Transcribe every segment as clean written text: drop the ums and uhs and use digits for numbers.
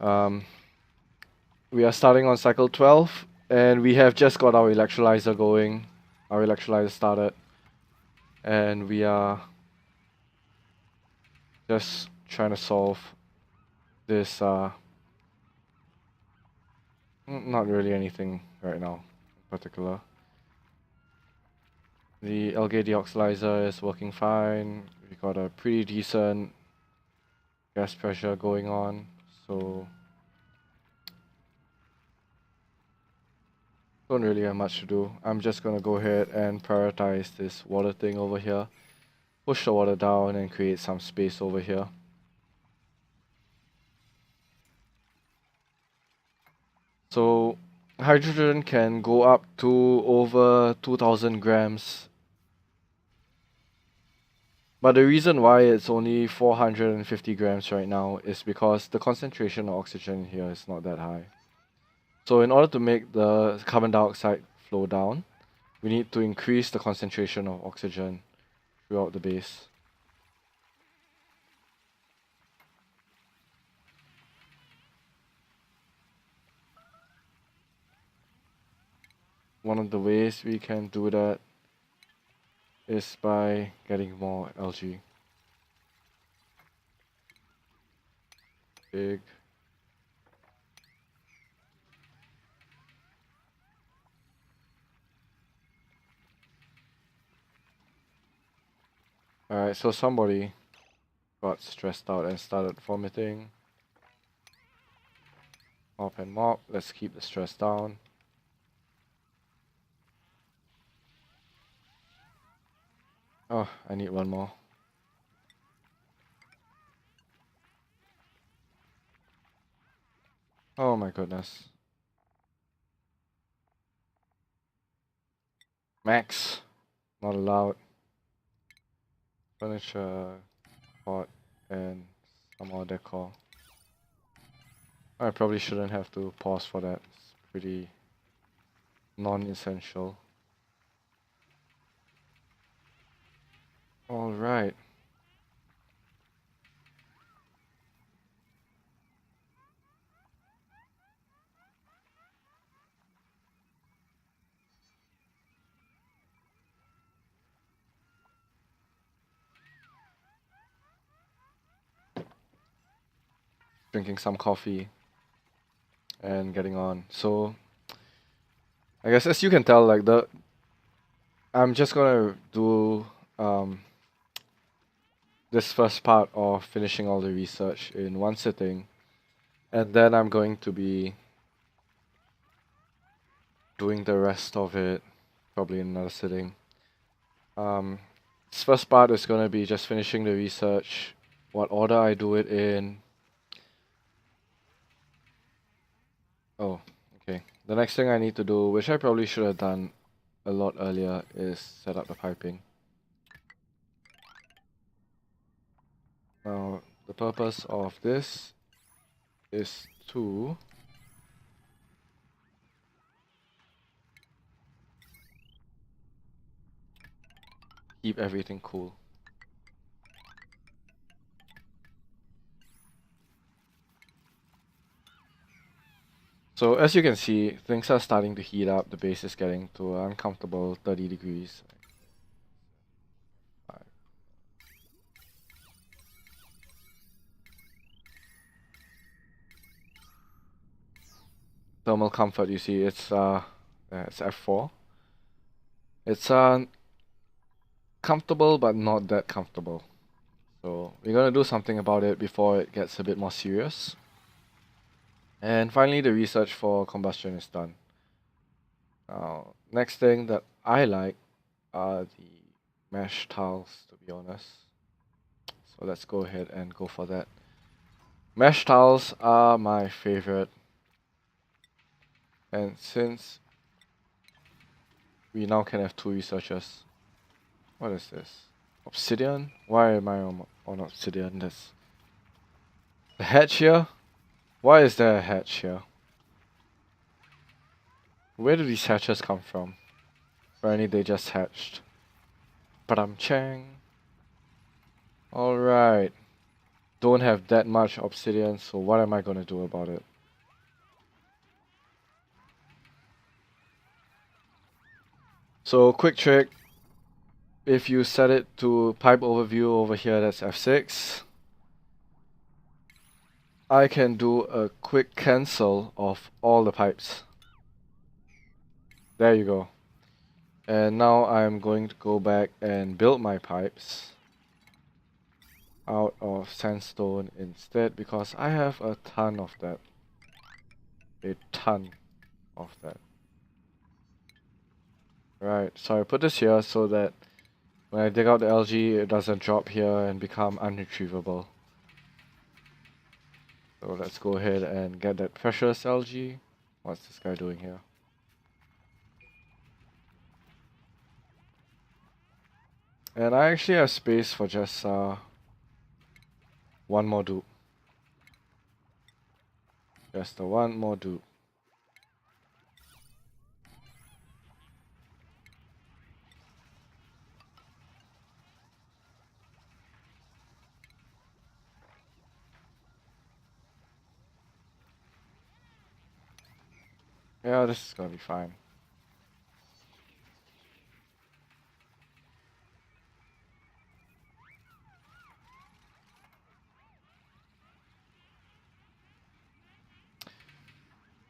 Um, we are starting on cycle 12, and we have just got our electrolyzer going. Our electrolyzer started, and we are just trying to solve this, not really anything right now in particular. The algae deoxylizer is working fine. We got a pretty decent gas pressure going on, so don't really have much to do. I'm just gonna go ahead and prioritize this water thing over here. Push the water down and create some space over here. So hydrogen can go up to over 2000 grams. But the reason why it's only 450 grams right now is because the concentration of oxygen here is not that high. So in order to make the carbon dioxide flow down, we need to increase the concentration of oxygen throughout the base. One of the ways we can do that is by getting more algae. Big. Alright, so somebody got stressed out and started vomiting. Mop and mop. Let's keep the stress down. Oh, I need one more. Oh my goodness. Max. Not allowed. Furniture, pot, and some more decor. I probably shouldn't have to pause for that. It's pretty non-essential. Alright. Drinking some coffee and getting on. So I guess as you can tell, like I'm just gonna do this first part of finishing all the research in one sitting, and then I'm going to be doing the rest of it probably in another sitting. This first part is gonna be just finishing the research, what order I do it in. Oh, okay. The next thing I need to do, which I probably should have done a lot earlier, is set up the piping. Now, the purpose of this is to keep everything cool. So as you can see, things are starting to heat up. The base is getting to an uncomfortable 30 degrees. Thermal comfort, you see, it's F4. It's comfortable but not that comfortable. So we're gonna do something about it before it gets a bit more serious. And finally, the research for combustion is done. Now, next thing that I like are the mesh tiles, to be honest. So let's go ahead and go for that. Mesh tiles are my favorite. And since we now can have two researchers. What is this? Obsidian? Why am I on obsidian? There's a hatch here? Why is there a hatch here? Where do these hatches come from? Apparently they just hatched. Padam chang. Alright. don't have that much obsidian, so what am I gonna do about it? So quick trick, if you set it to pipe overview over here, that's F6, I can do a quick cancel of all the pipes. There you go. And now I'm going to go back and build my pipes out of sandstone instead because I have a ton of that. A ton of that. Right, so I put this here so that when I dig out the algae, it doesn't drop here and become unretrievable. So let's go ahead and get that precious algae. What's this guy doing here? And I actually have space for just one more dupe. Just the one more dupe. Yeah, this is gonna be fine.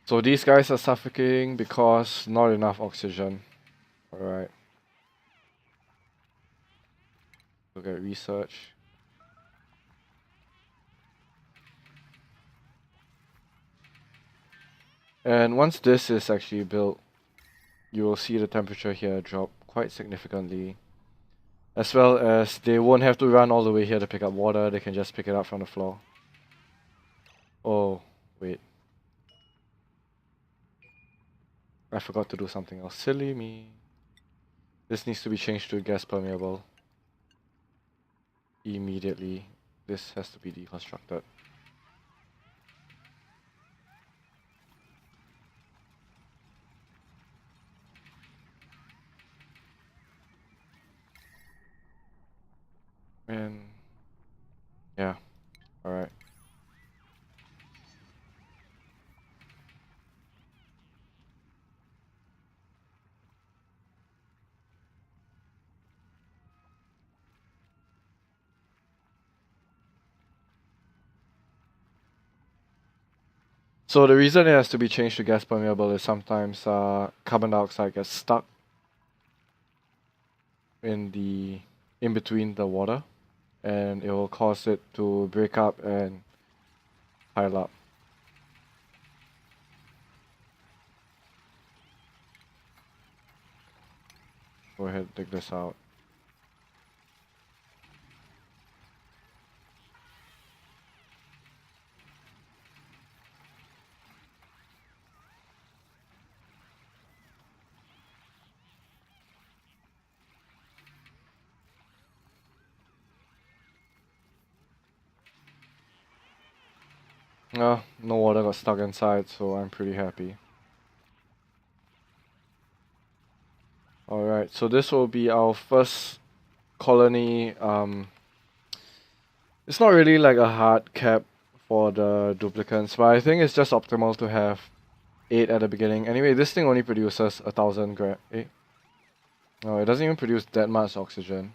So these guys are suffocating because not enough oxygen. Alright. Look at research. And once this is actually built, you will see the temperature here drop quite significantly. As well as they won't have to run all the way here to pick up water, they can just pick it up from the floor. Oh, wait. I forgot to do something else. Silly me. This needs to be changed to gas permeable. Immediately. This has to be deconstructed. And yeah, alright. So the reason it has to be changed to gas permeable is sometimes carbon dioxide gets stuck in between the water, and it will cause it to break up and pile up. Go ahead, dig this out. No water got stuck inside, so I'm pretty happy. Alright, so this will be our first colony. It's not really like a hard cap for the duplicants, but I think it's just optimal to have 8 at the beginning. Anyway, this thing only produces 1,000 gram. No, it doesn't even produce that much oxygen.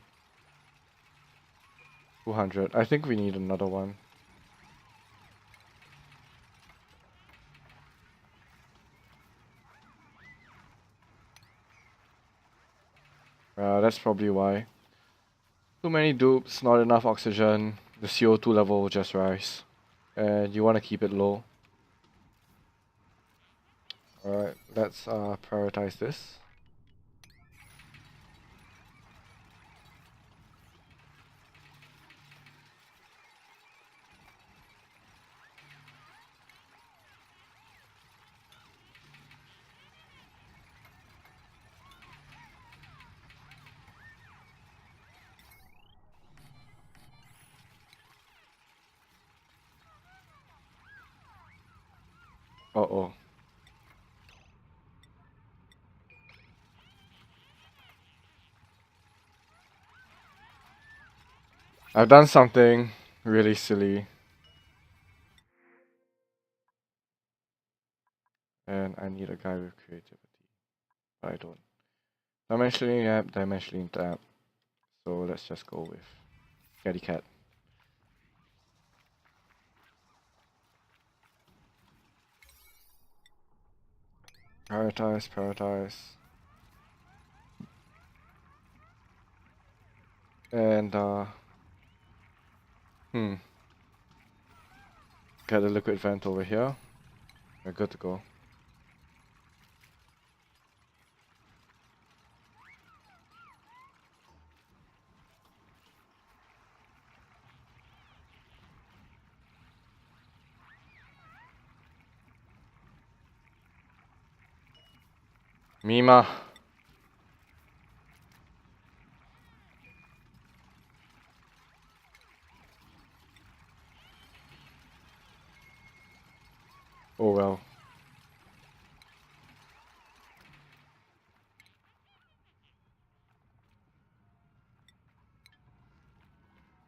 200. I think we need another one. That's probably why. Too many dupes, not enough oxygen. The CO2 level will just rise. And you want to keep it low. Alright, let's prioritize this. Uh-oh. I've done something. Really silly. And I need a guy with creativity. But I don't. Dimensionally app, dimensionally tap. So let's just go with Catty Cat. Prioritize, prioritize. And get a liquid vent over here. We're good to go. Mima. Oh well.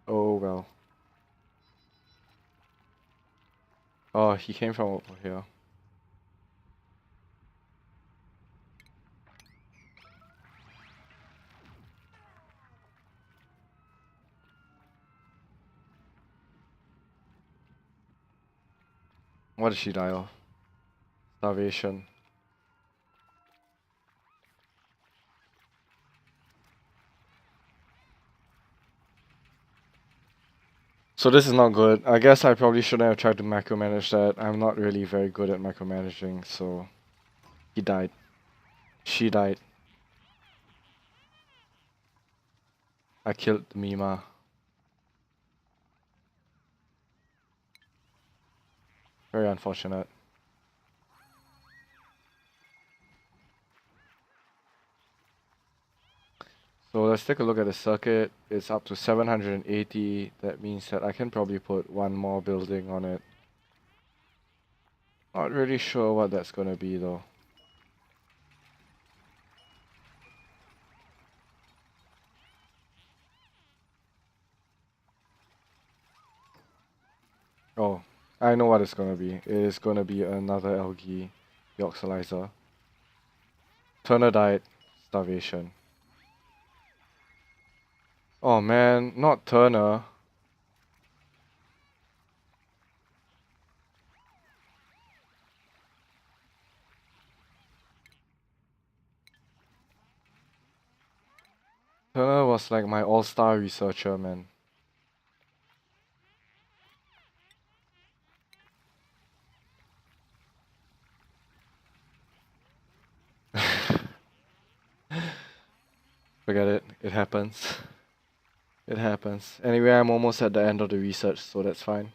Oh well. Oh, he came from over here. What did she die of? Starvation. So this is not good. I guess I probably shouldn't have tried to micromanage that. I'm not really very good at micromanaging, so he died. She died. I killed Mima. Very unfortunate. So let's take a look at the circuit. It's up to 780. That means that I can probably put one more building on it. Not really sure what that's gonna be though. Oh, I know what it's gonna be. It is gonna be another algae deoxylizer. Turner died. Starvation. Oh man, not Turner. Turner was like my all-star researcher, man. Forget it. It happens. It happens. Anyway, I'm almost at the end of the research, so that's fine.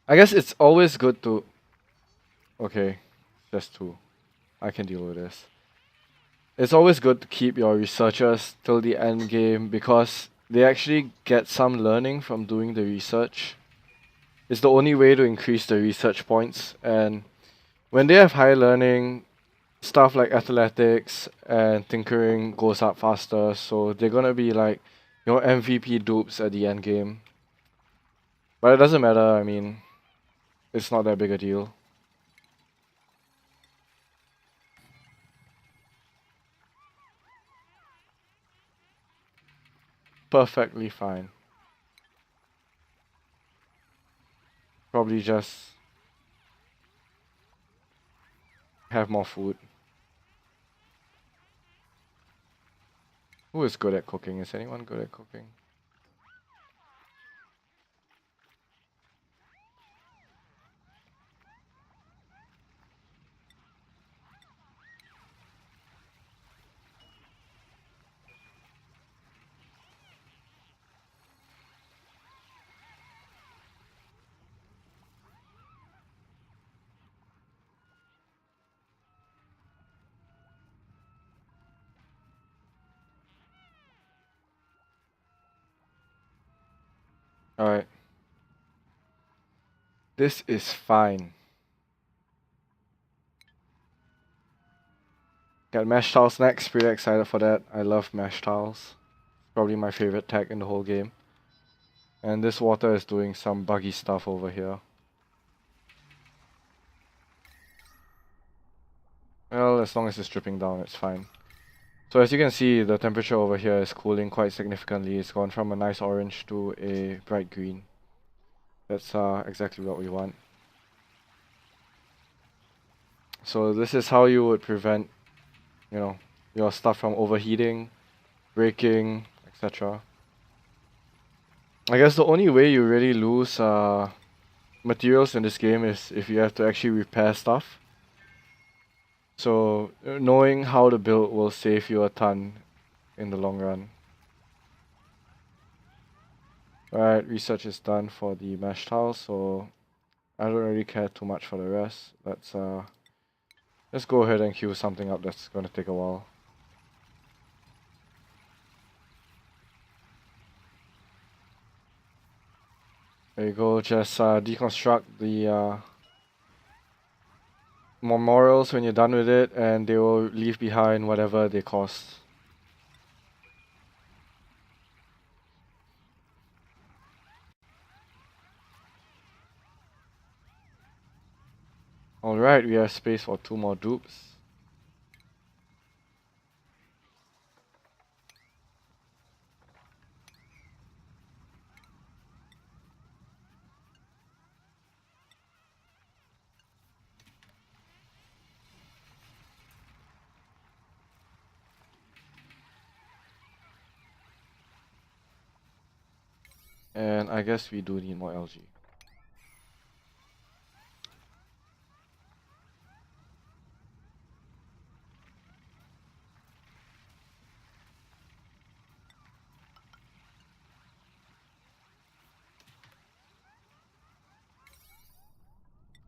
I guess it's always good to... Okay, just two. I can deal with this. It's always good to keep your researchers till the end game because they actually get some learning from doing the research. It's the only way to increase the research points, and when they have high learning, stuff like athletics and tinkering goes up faster, so they're gonna be like your MVP dupes at the end game. But it doesn't matter, I mean, it's not that big a deal. Perfectly fine. Probably just have more food. Who is good at cooking? Is anyone good at cooking? Alright. This is fine. Got mesh tiles next. Pretty excited for that. I love mesh tiles. Probably my favorite tech in the whole game. And this water is doing some buggy stuff over here. Well, as long as it's dripping down, it's fine. So as you can see, the temperature over here is cooling quite significantly. It's gone from a nice orange to a bright green. That's exactly what we want. So this is how you would prevent, your stuff from overheating, breaking, etc. I guess the only way you really lose materials in this game is if you have to actually repair stuff. So knowing how to build will save you a ton in the long run. Alright, research is done for the mesh tile, so I don't really care too much for the rest. Let's go ahead and queue something up that's gonna take a while. There you go, just deconstruct the memorials when you're done with it, and they will leave behind whatever they cost. Alright, we have space for 2 more dupes. And I guess we do need more algae.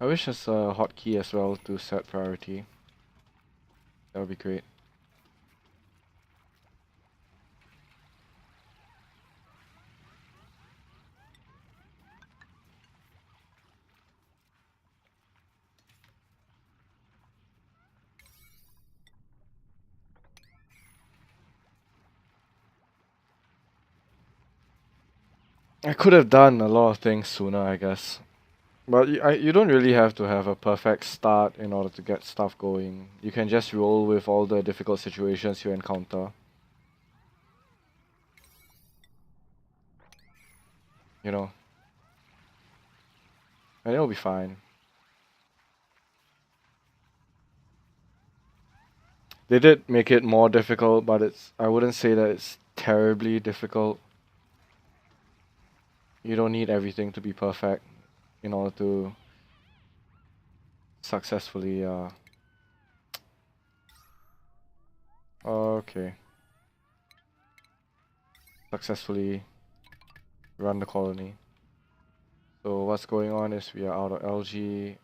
I wish there's a hotkey as well to set priority. That would be great. I could have done a lot of things sooner, I guess. But you don't really have to have a perfect start in order to get stuff going. You can just roll with all the difficult situations you encounter. You know. And it'll be fine. They did make it more difficult, but I wouldn't say that it's terribly difficult. You don't need everything to be perfect in order to successfully okay. Successfully run the colony. So what's going on is we are out of algae.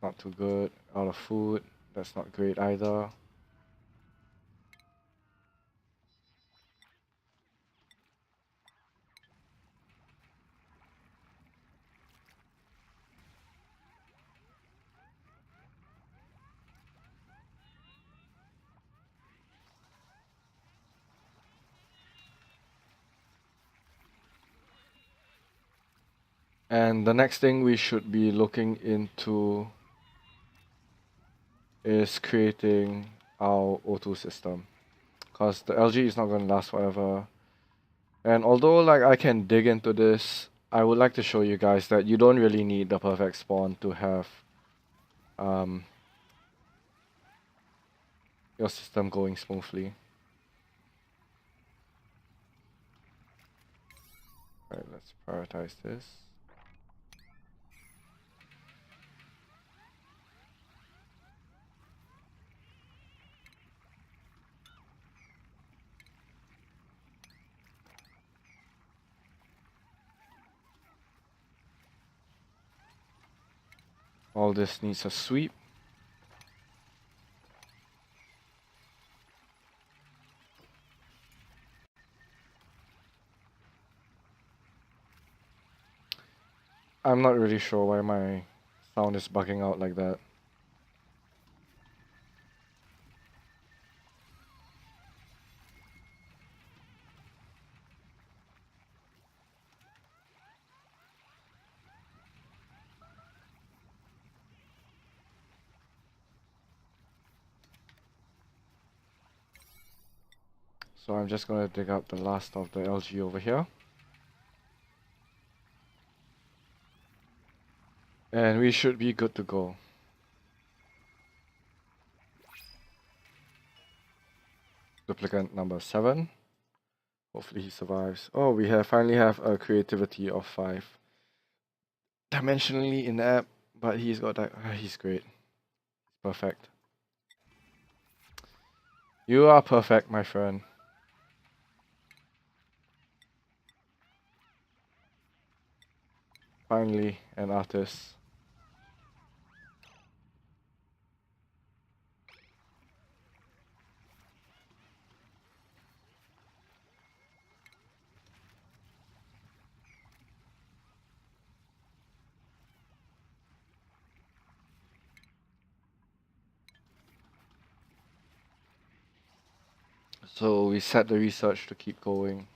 Not too good. Out of food. That's not great either. And the next thing we should be looking into is creating our O2 system. Because the algae is not going to last forever. And although like I can dig into this, I would like to show you guys that you don't really need the perfect spawn to have your system going smoothly. Alright, let's prioritize this. All this needs a sweep. I'm not really sure why my sound is bugging out like that. So I'm just gonna dig up the last of the algae over here. And we should be good to go. Duplicant number 7. Hopefully he survives. Oh, we finally have a creativity of 5. Dimensionally inept, but he's got that. He's great. Perfect. You are perfect, my friend. Finally, an artist. So we set the research to keep going.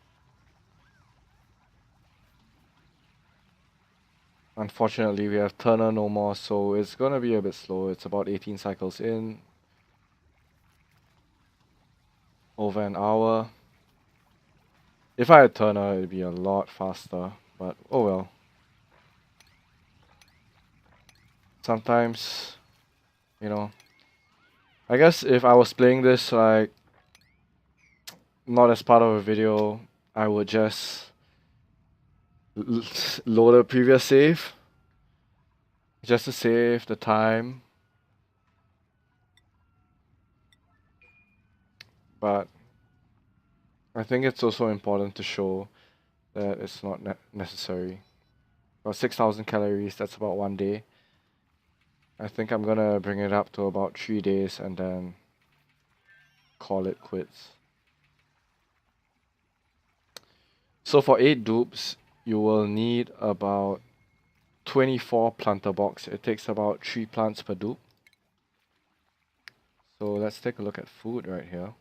Unfortunately, we have Turner no more, so it's gonna be a bit slow. It's about 18 cycles in. Over an hour. If I had Turner, it'd be a lot faster, but oh well. Sometimes, you know, I guess if I was playing this like not as part of a video, I would just load a previous save just to save the time. But I think it's also important to show that it's not necessary. About 6,000 calories, that's about 1 day. I think I'm gonna bring it up to about 3 days and then call it quits. So for 8 dupes, you will need about 24 planter box. It takes about 3 plants per dupe. So let's take a look at food right here.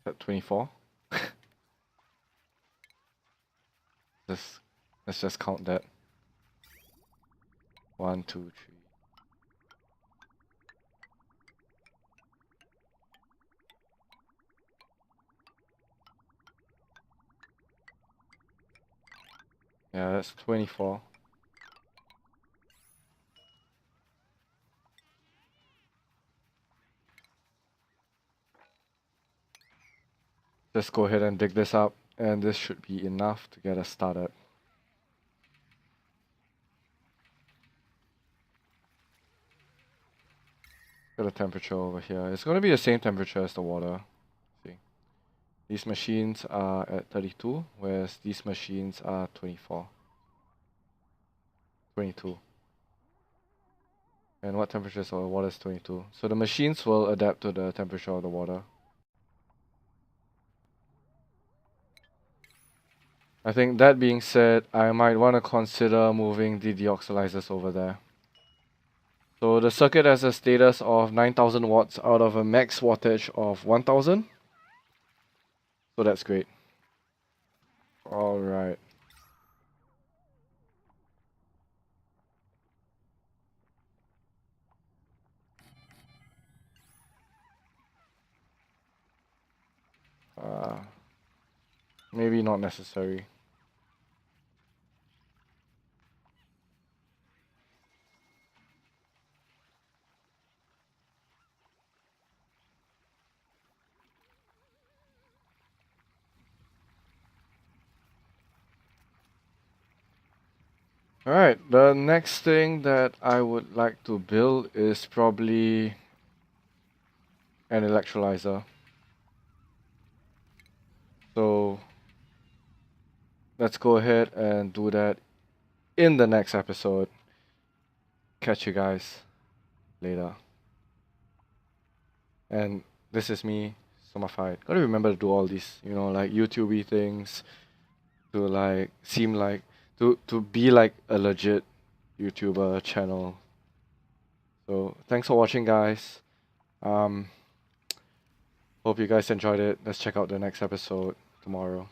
At 24. Let's just count that. 1, 2, 3. Yeah, that's 24. Just go ahead and dig this up, and this should be enough to get us started. Got the temperature over here. It's going to be the same temperature as the water. See, these machines are at 32, whereas these machines are 24. 22. And what temperature is the water is 22. So the machines will adapt to the temperature of the water. I think that being said, I might want to consider moving the deoxylizers over there. So the circuit has a status of 9,000 watts out of a max wattage of 1,000. So that's great. Alright. Maybe not necessary. Alright, the next thing that I would like to build is probably an electrolyzer. So let's go ahead and do that in the next episode. Catch you guys later. And this is me stomafied. Gotta remember to do all these, like YouTubey things to like seem like to be like a legit YouTuber channel. So thanks for watching, guys. Um, hope you guys enjoyed it. Let's check out the next episode tomorrow.